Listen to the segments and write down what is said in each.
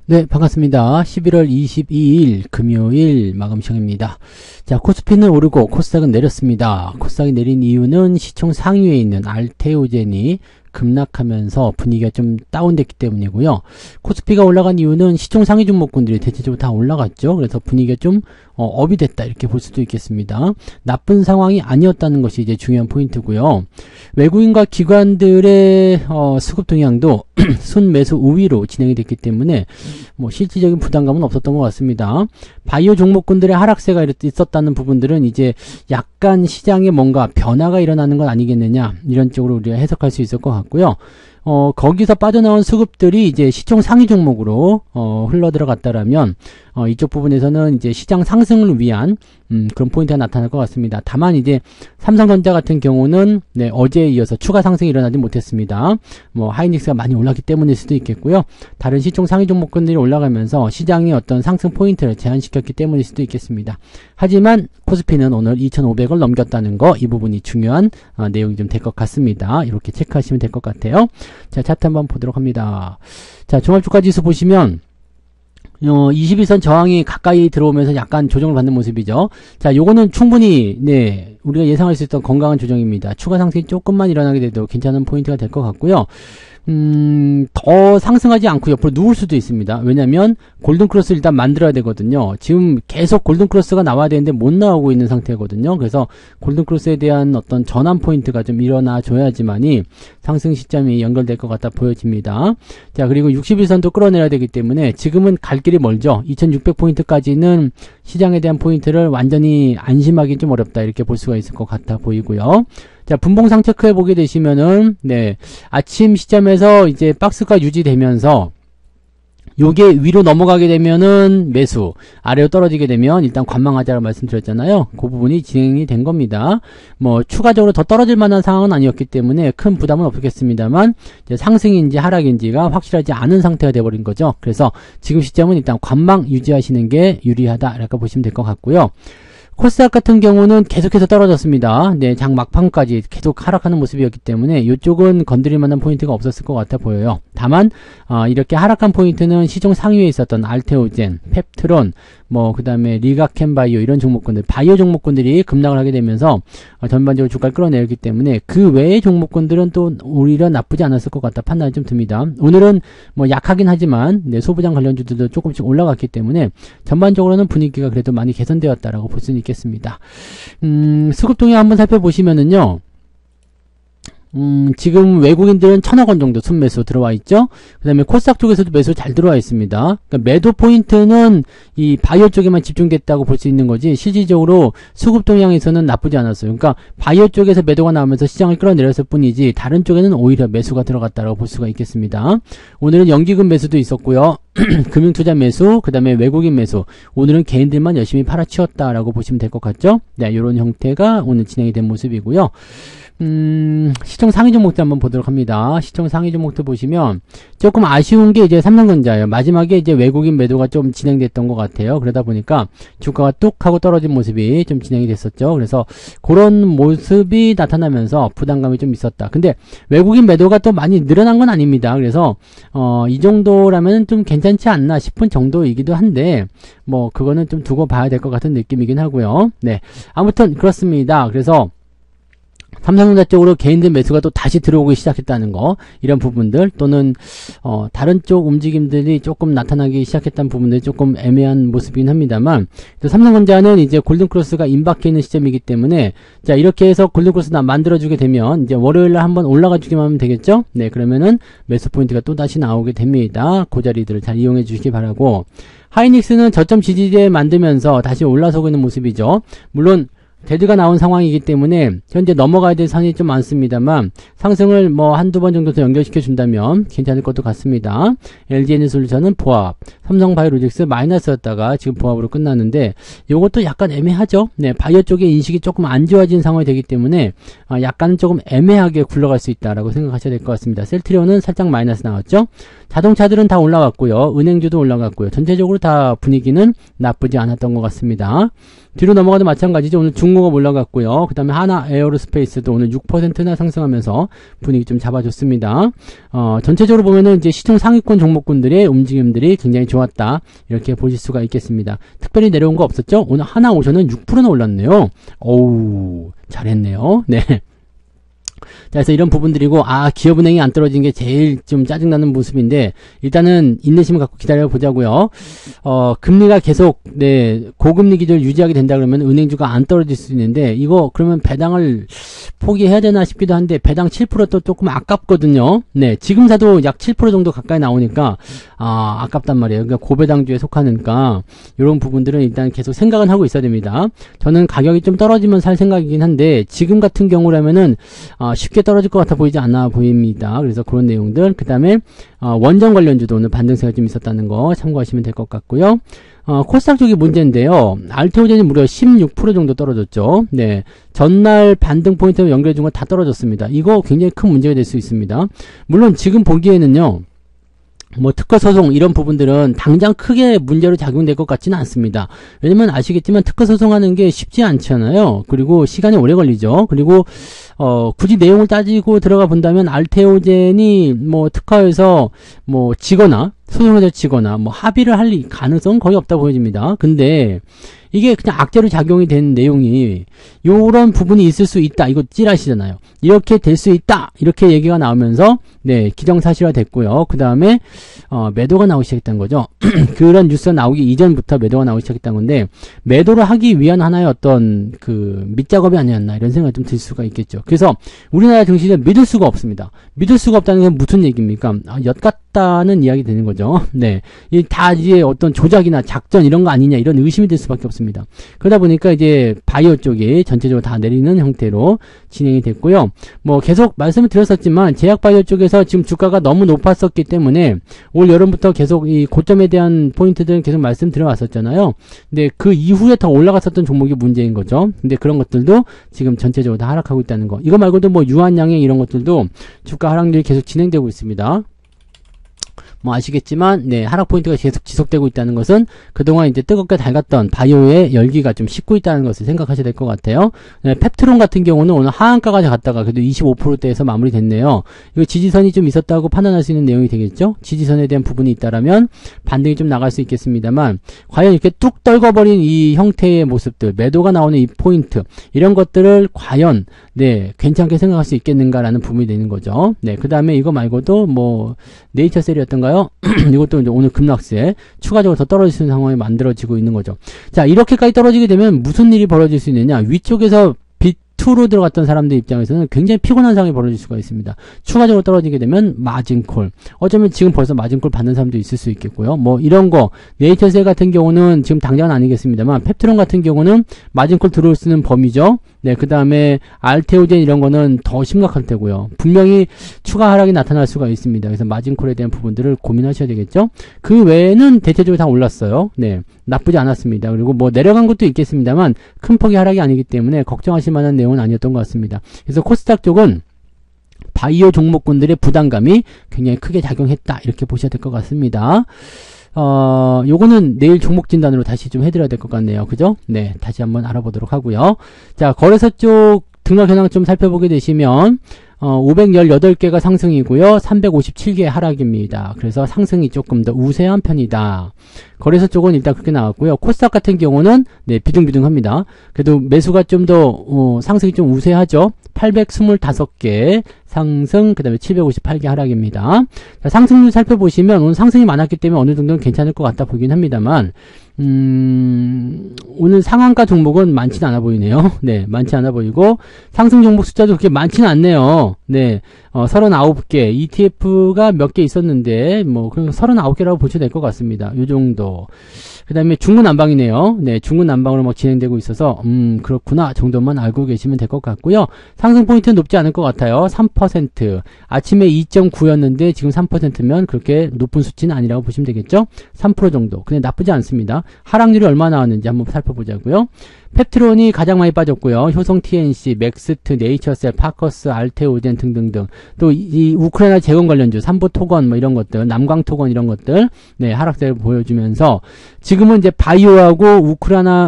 네, 반갑습니다. 11월 22일 금요일 마감 시간입니다. 자, 코스피는 오르고 코스닥은 내렸습니다. 코스닥이 내린 이유는 시총 상위에 있는 알테오젠이 급락하면서 분위기가 좀 다운됐기 때문이고요. 코스피가 올라간 이유는 시총 상위 종목군들이 대체적으로 다 올라갔죠. 그래서 분위기가 좀 업이 됐다 이렇게 볼 수도 있겠습니다. 나쁜 상황이 아니었다는 것이 이제 중요한 포인트고요. 외국인과 기관들의 수급 동향도 순매수 우위로 진행이 됐기 때문에 뭐 실질적인 부담감은 없었던 것 같습니다. 바이오 종목군들의 하락세가 있었다는 부분들은 이제 약간 시장에 뭔가 변화가 일어나는 건 아니겠느냐 이런 쪽으로 우리가 해석할 수 있을 것 같고요. 거기서 빠져나온 수급들이 이제 시총 상위 종목으로 흘러 들어갔다라면 이쪽 부분에서는 이제 시장 상승을 위한 그런 포인트가 나타날 것 같습니다. 다만 이제 삼성전자 같은 경우는 네, 어제에 이어서 추가 상승이 일어나지 못했습니다. 뭐 하이닉스가 많이 올랐기 때문일 수도 있겠고요. 다른 시총 상위 종목군들이 올라가면서 시장의 어떤 상승 포인트를 제한시켰기 때문일 수도 있겠습니다. 하지만 코스피는 오늘 2,500을 넘겼다는 거, 이 부분이 중요한 내용이 좀 될 것 같습니다. 이렇게 체크하시면 될 것 같아요. 자, 차트 한번 보도록 합니다. 자, 종합주가지수 보시면 21선 저항이 가까이 들어오면서 약간 조정을 받는 모습이죠. 자, 요거는 충분히 네, 우리가 예상할 수 있던 건강한 조정입니다. 추가 상승이 조금만 일어나게 돼도 괜찮은 포인트가 될 것 같고요. 더 상승하지 않고 옆으로 누울 수도 있습니다. 왜냐면 골든크로스를 일단 만들어야 되거든요. 지금 계속 골든크로스가 나와야 되는데 못 나오고 있는 상태거든요. 그래서 골든크로스에 대한 어떤 전환 포인트가 좀 일어나 줘야지만이 상승 시점이 연결될 것 같아 보여집니다. 자, 그리고 61선도 끌어내야 되기 때문에 지금은 갈 길이 멀죠. 2600포인트까지는 시장에 대한 포인트를 완전히 안심하기 좀 어렵다 이렇게 볼 수가 있을 것 같아 보이고요. 자, 분봉상 체크해 보게 되시면은, 네, 아침 시점에서 이제 박스가 유지되면서, 요게 위로 넘어가게 되면은 매수, 아래로 떨어지게 되면 일단 관망하자라고 말씀드렸잖아요. 그 부분이 진행이 된 겁니다. 뭐, 추가적으로 더 떨어질 만한 상황은 아니었기 때문에 큰 부담은 없겠습니다만, 이제 상승인지 하락인지가 확실하지 않은 상태가 돼버린 거죠. 그래서 지금 시점은 일단 관망 유지하시는 게 유리하다, 이렇게 보시면 될 것 같고요. 코스닥 같은 경우는 계속해서 떨어졌습니다. 네, 장 막판까지 계속 하락하는 모습이었기 때문에 이쪽은 건드릴 만한 포인트가 없었을 것 같아 보여요. 다만 이렇게 하락한 포인트는 시총 상위에 있었던 알테오젠, 펩트론, 뭐 그다음에 리가켄바이오 이런 종목군들, 바이오 종목군들이 급락을 하게 되면서 전반적으로 주가를 끌어내렸기 때문에 그 외의 종목군들은 또 오히려 나쁘지 않았을 것 같다 판단이 좀 듭니다. 오늘은 뭐 약하긴 하지만 네, 소부장 관련주들도 조금씩 올라갔기 때문에 전반적으로는 분위기가 그래도 많이 개선되었다라고 볼 수는 있겠습니다. 수급 동향 한번 살펴보시면은요. 지금 외국인들은 1,000억 원 정도 순매수 들어와 있죠. 그 다음에 코스닥 쪽에서도 매수 잘 들어와 있습니다. 그러니까 매도 포인트는 이 바이오 쪽에만 집중됐다고 볼 수 있는 거지 실질적으로 수급 동향에서는 나쁘지 않았어요. 그러니까 바이오 쪽에서 매도가 나오면서 시장을 끌어내렸을 뿐이지 다른 쪽에는 오히려 매수가 들어갔다고 볼 수가 있겠습니다. 오늘은 연기금 매수도 있었고요. 금융투자 매수, 그 다음에 외국인 매수, 오늘은 개인들만 열심히 팔아치웠다라고 보시면 될 것 같죠. 네, 이런 형태가 오늘 진행이 된 모습이고요. 시총 상위 종목들 한번 보도록 합니다. 시총 상위 종목들 보시면 조금 아쉬운 게 이제 삼성전자예요. 마지막에 이제 외국인 매도가 좀 진행됐던 것 같아요. 그러다 보니까 주가가 뚝 하고 떨어진 모습이 좀 진행이 됐었죠. 그래서 그런 모습이 나타나면서 부담감이 좀 있었다. 근데 외국인 매도가 또 많이 늘어난 건 아닙니다. 그래서 이 정도라면 좀 괜찮지 않나 싶은 정도이기도 한데 뭐 그거는 좀 두고 봐야 될 것 같은 느낌이긴 하고요. 네, 아무튼 그렇습니다. 그래서 삼성전자 쪽으로 개인들 매수가 또 다시 들어오기 시작했다는 거, 이런 부분들 또는 다른 쪽 움직임들이 조금 나타나기 시작했다는 부분들이 조금 애매한 모습이긴 합니다만, 삼성전자는 이제 골든크로스가 임박해 있는 시점이기 때문에 자, 이렇게 해서 골든크로스 만들어주게 되면 이제 월요일날 한번 올라가 주기만 하면 되겠죠. 네, 그러면은 매수 포인트가 또 다시 나오게 됩니다. 그 자리들을 잘 이용해 주시기 바라고, 하이닉스는 저점 지지대 만들면서 다시 올라서고 있는 모습이죠. 물론 데드가 나온 상황이기 때문에 현재 넘어가야 될 선이 좀 많습니다만 상승을 뭐 한두 번 정도 더 연결시켜 준다면 괜찮을 것도 같습니다. LG에너지솔루션은 보합, 삼성바이오로직스 마이너스였다가 지금 보합으로 끝났는데 요것도 약간 애매하죠. 네, 바이오 쪽의 인식이 조금 안 좋아진 상황이 되기 때문에 약간 조금 애매하게 굴러갈 수 있다라고 생각하셔야 될 것 같습니다. 셀트리온은 살짝 마이너스 나왔죠. 자동차들은 다 올라갔고요. 은행주도 올라갔고요. 전체적으로 다 분위기는 나쁘지 않았던 것 같습니다. 뒤로 넘어가도 마찬가지죠. 오늘 중공업 올라갔고요. 그 다음에 하나 에어로스페이스도 오늘 6%나 상승하면서 분위기 좀 잡아줬습니다. 전체적으로 보면은 이제 시총 상위권 종목군들의 움직임들이 굉장히 좋았다. 이렇게 보실 수가 있겠습니다. 특별히 내려온 거 없었죠? 오늘 하나오션은 6%나 올랐네요. 어우, 잘했네요. 네. 자, 그래서 이런 부분들이고, 기업은행이 안 떨어진 게 제일 좀 짜증나는 모습인데, 일단은 인내심을 갖고 기다려 보자고요. 금리가 계속, 네, 고금리 기조를 유지하게 된다 그러면 은행주가 안 떨어질 수 있는데, 이거 그러면 배당을 포기해야 되나 싶기도 한데, 배당 7%도 조금 아깝거든요. 네, 지금 사도 약 7% 정도 가까이 나오니까, 아깝단 말이에요. 그러니까 고배당주에 속하니까, 이런 부분들은 일단 계속 생각은 하고 있어야 됩니다. 저는 가격이 좀 떨어지면 살 생각이긴 한데, 지금 같은 경우라면은, 쉽게 떨어질 것 같아 보이지 않아 보입니다. 그래서 그런 내용들. 그 다음에 원전 관련주도 오늘 반등세가 좀 있었다는 거 참고하시면 될 것 같고요. 코스닥 쪽이 문제인데요. 알테오젠이 무려 16% 정도 떨어졌죠. 네, 전날 반등 포인트로 연결해준 거 다 떨어졌습니다. 이거 굉장히 큰 문제가 될 수 있습니다. 물론 지금 보기에는요, 뭐 특허 소송 이런 부분들은 당장 크게 문제로 작용될 것 같지는 않습니다. 왜냐면 아시겠지만 특허 소송하는 게 쉽지 않잖아요. 그리고 시간이 오래 걸리죠. 그리고 굳이 내용을 따지고 들어가 본다면 알테오젠이 뭐 특허에서 뭐 지거나 소송에서 지거나 뭐 합의를 할 가능성은 거의 없다 보여집니다. 근데 이게 그냥 악재로 작용이 된 내용이 요런 부분이 있을 수 있다. 이거 찌라시잖아요. 이렇게 될 수 있다. 이렇게 얘기가 나오면서 네, 기정사실화 됐고요. 그 다음에 매도가 나오기 시작했다는 거죠. 그런 뉴스가 나오기 이전부터 매도가 나오기 시작했다는 건데 매도를 하기 위한 하나의 어떤 그 밑작업이 아니었나 이런 생각이 좀 들 수가 있겠죠. 그래서 우리나라 증시는 믿을 수가 없습니다. 믿을 수가 없다는 건 무슨 얘기입니까? 엿 같다는 이야기 되는 거죠. 네, 다 이제 어떤 조작이나 작전 이런 거 아니냐 이런 의심이 들 수밖에 없습니다. 그러다 보니까 이제 바이오 쪽이 전체적으로 다 내리는 형태로 진행이 됐고요. 뭐 계속 말씀을 드렸었지만 제약 바이오 쪽에서 지금 주가가 너무 높았었기 때문에 올 여름부터 계속 이 고점에 대한 포인트들은 계속 말씀드려왔었잖아요. 근데 그 이후에 더 올라갔었던 종목이 문제인 거죠. 근데 그런 것들도 지금 전체적으로 다 하락하고 있다는 거. 이거 말고도 뭐 유한양행 이런 것들도 주가 하락률이 계속 진행되고 있습니다. 뭐 아시겠지만 네, 하락 포인트가 계속 지속되고 있다는 것은 그동안 이제 뜨겁게 달갔던 바이오의 열기가 좀 식고 있다는 것을 생각하셔야 될 것 같아요. 네, 펩트론 같은 경우는 오늘 하한가까지 갔다가 그래도 25%대에서 마무리됐네요. 이거 지지선이 좀 있었다고 판단할 수 있는 내용이 되겠죠. 지지선에 대한 부분이 있다라면 반등이 좀 나갈 수 있겠습니다만 과연 이렇게 뚝 떨궈버린 이 형태의 모습들, 매도가 나오는 이 포인트 이런 것들을 과연 네, 괜찮게 생각할 수 있겠는가라는 부분이 되는 거죠. 네, 그 다음에 이거 말고도 뭐 네이처셀이었던가요? 이것도 이제 오늘 급락세 추가적으로 더 떨어지는 상황이 만들어지고 있는 거죠. 자, 이렇게까지 떨어지게 되면 무슨 일이 벌어질 수 있느냐? 위쪽에서 빅2로 들어갔던 사람들 입장에서는 굉장히 피곤한 상황이 벌어질 수가 있습니다. 추가적으로 떨어지게 되면 마진콜. 어쩌면 지금 벌써 마진콜 받는 사람도 있을 수 있겠고요. 뭐 이런 거 네이처셀 같은 경우는 지금 당장은 아니겠습니다만 펩트론 같은 경우는 마진콜 들어올 수 있는 범위죠. 네, 그 다음에 알테오젠 이런 거는 더 심각할 테고요. 분명히 추가 하락이 나타날 수가 있습니다. 그래서 마진콜에 대한 부분들을 고민하셔야 되겠죠. 그 외에는 대체적으로 다 올랐어요. 네, 나쁘지 않았습니다. 그리고 뭐 내려간 것도 있겠습니다만 큰 폭의 하락이 아니기 때문에 걱정하실 만한 내용은 아니었던 것 같습니다. 그래서 코스닥 쪽은 바이오 종목군들의 부담감이 굉장히 크게 작용했다. 이렇게 보셔야 될 것 같습니다. 요거는 내일 종목 진단으로 다시 좀 해드려야 될 것 같네요. 그죠? 네, 다시 한번 알아보도록 하고요. 자, 거래소 쪽 등락 현황 좀 살펴보게 되시면 518개가 상승이고요. 357개 하락입니다. 그래서 상승이 조금 더 우세한 편이다. 거래소 쪽은 일단 그렇게 나왔고요. 코스닥 같은 경우는 네, 비등비등합니다. 그래도 매수가 좀 더 상승이 좀 우세하죠. 825개 상승, 그 다음에 758개 하락입니다. 자, 상승률 살펴보시면 오늘 상승이 많았기 때문에 어느 정도는 괜찮을 것 같다 보긴 합니다만 오늘 상한가 종목은 많지는 않아 보이네요. 네, 많지 않아 보이고 상승 종목 숫자도 그렇게 많지는 않네요. 네, 39개 ETF가 몇 개 있었는데 뭐 그냥 39개라고 보셔도 될 것 같습니다. 요 정도. 그 다음에 중구난방이네요. 네, 중구난방으로 막 진행되고 있어서 그렇구나 정도만 알고 계시면 될 것 같고요. 상승 포인트는 높지 않을 것 같아요. 3%. 아침에 2.9였는데 지금 3%면 그렇게 높은 수치는 아니라고 보시면 되겠죠. 3% 정도. 근데 나쁘지 않습니다. 하락률이 얼마 나왔는지 한번 살펴보자고요. 펩트론이 가장 많이 빠졌고요. 효성 TNC, 맥스트, 네이처셀, 파커스, 알테오젠 등등등. 또 이 우크라이나 재건 관련주, 삼보토건 뭐 이런 것들, 남광토건 이런 것들, 네, 하락세를 보여주면서 지금은 이제 바이오하고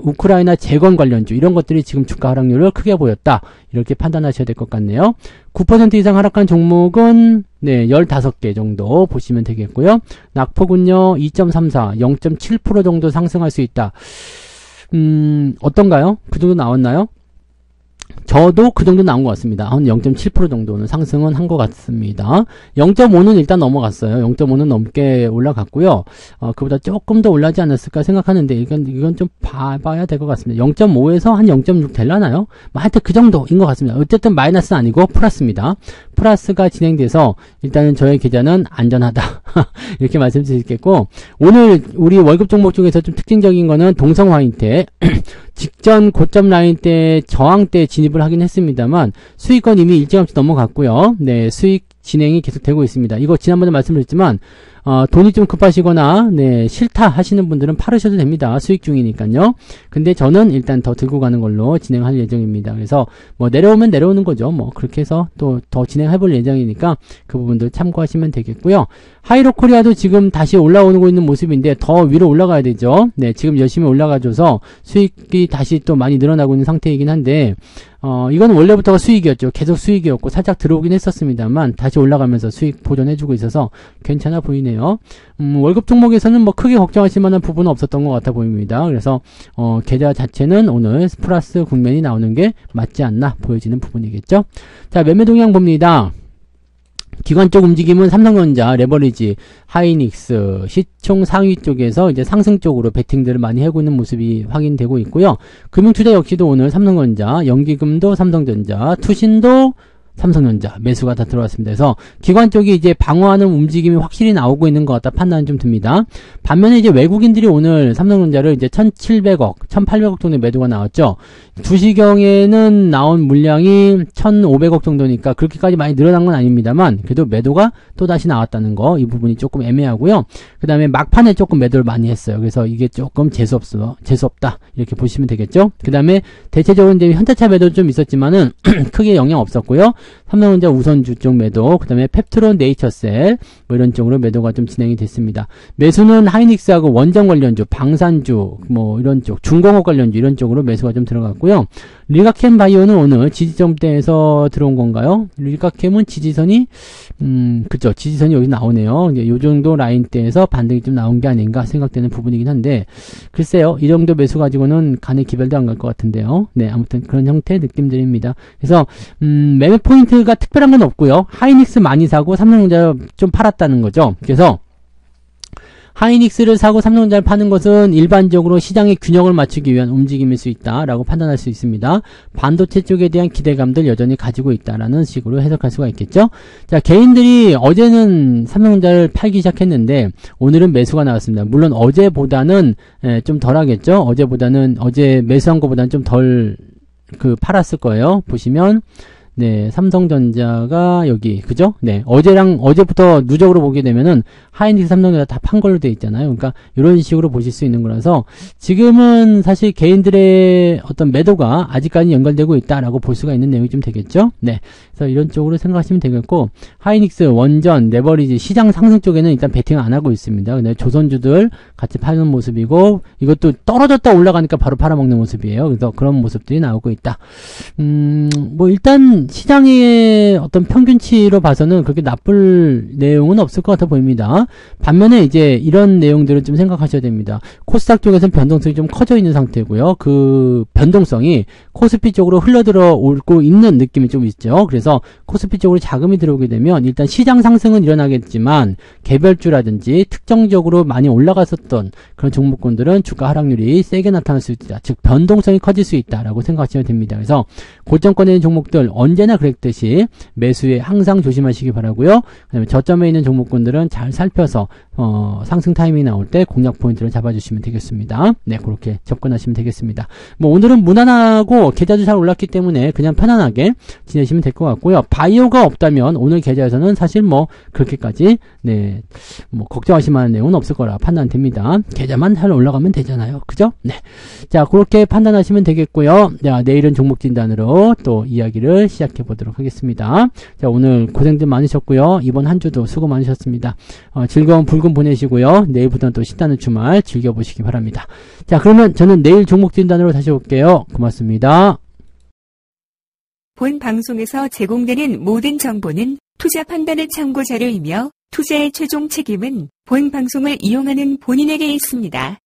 우크라이나 재건 관련주 이런 것들이 지금 주가 하락률을 크게 보였다. 이렇게 판단하셔야 될 것 같네요. 9% 이상 하락한 종목은 네, 15개 정도 보시면 되겠고요. 낙폭은요, 2.34, 0.7% 정도 상승할 수 있다. 어떤가요? 그 정도 나왔나요? 저도 그 정도 나온 것 같습니다. 한 0.7% 정도는 상승은 한 것 같습니다. 0.5는 일단 넘어갔어요. 0.5는 넘게 올라갔고요. 그보다 조금 더 올라지 않았을까 생각하는데 이건 좀 봐야 될 것 같습니다. 0.5에서 한 0.6 될라나요? 하여튼 그 정도인 것 같습니다. 어쨌든 마이너스는 아니고 플러스입니다. 플러스가 진행돼서 일단은 저의 계좌는 안전하다. 이렇게 말씀드리겠고, 오늘 우리 월급 종목 중에서 좀 특징적인 거는 동성화인테 직전 고점 라인 때 저항 때 진입을 하긴 했습니다만 수익권 이미 일찌감치 넘어갔고요. 네, 수익 진행이 계속되고 있습니다. 이거 지난번에 말씀드렸지만 돈이 좀 급하시거나 네, 싫다 하시는 분들은 팔으셔도 됩니다. 수익 중이니까요. 근데 저는 일단 더 들고 가는 걸로 진행할 예정입니다. 그래서 뭐 내려오면 내려오는 거죠. 뭐 그렇게 해서 또 더 진행해 볼 예정이니까 그 부분들 참고하시면 되겠고요. 하이로코리아도 지금 다시 올라오고 있는 모습인데 더 위로 올라가야 되죠. 네, 지금 열심히 올라가줘서 수익이 다시 또 많이 늘어나고 있는 상태이긴 한데 이건 원래부터가 수익이었죠. 계속 수익이었고 살짝 들어오긴 했었습니다만 다시 올라가면서 수익 보존해주고 있어서 괜찮아 보이네요. 월급 종목에서는 뭐 크게 걱정하실 만한 부분은 없었던 것 같아 보입니다. 그래서 계좌 자체는 오늘 플러스 국면이 나오는 게 맞지 않나 보여지는 부분이겠죠. 자, 매매 동향 봅니다. 기관 쪽 움직임은 삼성전자, 레버리지, 하이닉스, 시총 상위 쪽에서 이제 상승 쪽으로 베팅들을 많이 하고 있는 모습이 확인되고 있고요. 금융투자 역시도 오늘 삼성전자, 연기금도 삼성전자, 투신도 삼성전자 매수가 다 들어왔습니다. 그래서 기관 쪽이 이제 방어하는 움직임이 확실히 나오고 있는 것 같다 판단은 좀 듭니다. 반면에 이제 외국인들이 오늘 삼성전자를 이제 1,700억, 1,800억 정도 매도가 나왔죠. 2시경에는 나온 물량이 1,500억 정도니까 그렇게까지 많이 늘어난 건 아닙니다만 그래도 매도가 또 다시 나왔다는 거, 이 부분이 조금 애매하고요. 그 다음에 막판에 조금 매도를 많이 했어요. 그래서 이게 조금 재수없다 이렇게 보시면 되겠죠. 그 다음에 대체적으로 이제 현대차 매도 좀 있었지만은 크게 영향 없었고요. 삼성전자 우선주 쪽 매도, 그 다음에 펩트론, 네이처셀 뭐 이런 쪽으로 매도가 좀 진행이 됐습니다. 매수는 하이닉스하고 원전 관련주, 방산주 뭐 이런 쪽, 중공업 관련주 이런 쪽으로 매수가 좀 들어갔고요. 릴가캠 바이오는 오늘 지지점대에서 들어온 건가요? 릴가캠은 지지선이 그쵸, 지지선이 여기 나오네요. 이제 요 정도 라인대에서 반등이 좀 나온 게 아닌가 생각되는 부분이긴 한데 글쎄요, 이 정도 매수 가지고는 간에 기별도 안 갈 것 같은데요. 네, 아무튼 그런 형태의 느낌들입니다. 그래서 매매 포인트가 특별한 건 없고요. 하이닉스 많이 사고 삼성전자 좀 팔았다는 거죠. 그래서 하이닉스를 사고 삼성전자를 파는 것은 일반적으로 시장의 균형을 맞추기 위한 움직임일 수 있다라고 판단할 수 있습니다. 반도체 쪽에 대한 기대감들 여전히 가지고 있다라는 식으로 해석할 수가 있겠죠. 자, 개인들이 어제는 삼성전자를 팔기 시작했는데 오늘은 매수가 나왔습니다. 물론 어제보다는 좀 덜하겠죠. 어제 매수한 것보다는 좀 덜 팔았을 거예요. 보시면 네, 삼성전자가 여기, 그죠? 네, 어제부터 누적으로 보게 되면은, 하이닉스, 삼성전자 다 판 걸로 돼 있잖아요. 그러니까, 이런 식으로 보실 수 있는 거라서, 지금은 사실 개인들의 어떤 매도가 아직까지 연결되고 있다라고 볼 수가 있는 내용이 좀 되겠죠? 네. 그래서 이런 쪽으로 생각하시면 되겠고, 하이닉스, 원전, 레버리지, 시장 상승 쪽에는 일단 베팅을 안 하고 있습니다. 근데 조선주들 같이 파는 모습이고, 이것도 떨어졌다 올라가니까 바로 팔아먹는 모습이에요. 그래서 그런 모습들이 나오고 있다. 뭐, 일단, 시장의 어떤 평균치로 봐서는 그렇게 나쁠 내용은 없을 것 같아 보입니다. 반면에 이제 이런 내용들은 좀 생각하셔야 됩니다. 코스닥 쪽에서는 변동성이 좀 커져 있는 상태고요. 그 변동성이 코스피 쪽으로 흘러들어 오고 있는 느낌이 좀 있죠. 그래서 코스피 쪽으로 자금이 들어오게 되면 일단 시장 상승은 일어나겠지만 개별주라든지 특정적으로 많이 올라갔었던 그런 종목군들은 주가 하락률이 세게 나타날 수 있다. 즉 변동성이 커질 수 있다라고 생각하시면 됩니다. 그래서 고점권에 있는 종목들 언제나 그랬듯이 매수에 항상 조심하시기 바라고요. 그다음에 저점에 있는 종목군들은 잘 살펴서 상승 타이밍이 나올 때 공략 포인트를 잡아주시면 되겠습니다. 네, 그렇게 접근하시면 되겠습니다. 뭐 오늘은 무난하고 계좌도 잘 올랐기 때문에 그냥 편안하게 지내시면 될 것 같고요. 바이오가 없다면 오늘 계좌에서는 사실 뭐 그렇게까지 네, 뭐 걱정하실 만한 내용은 없을 거라 판단됩니다. 계좌만 잘 올라가면 되잖아요. 그죠? 네. 자, 그렇게 판단하시면 되겠고요. 자, 내일은 종목 진단으로 또 이야기를 시작해 보도록 하겠습니다. 자, 오늘 고생들 많으셨고요. 이번 한 주도 수고 많으셨습니다. 즐거운 불금 보내시고요. 내일부터는 또 신나는 주말 즐겨보시기 바랍니다. 자, 그러면 저는 내일 종목 진단으로 다시 올게요. 고맙습니다. 본 방송에서 제공되는 모든 정보는 투자 판단의 참고 자료이며 투자의 최종 책임은 본 방송을 이용하는 본인에게 있습니다.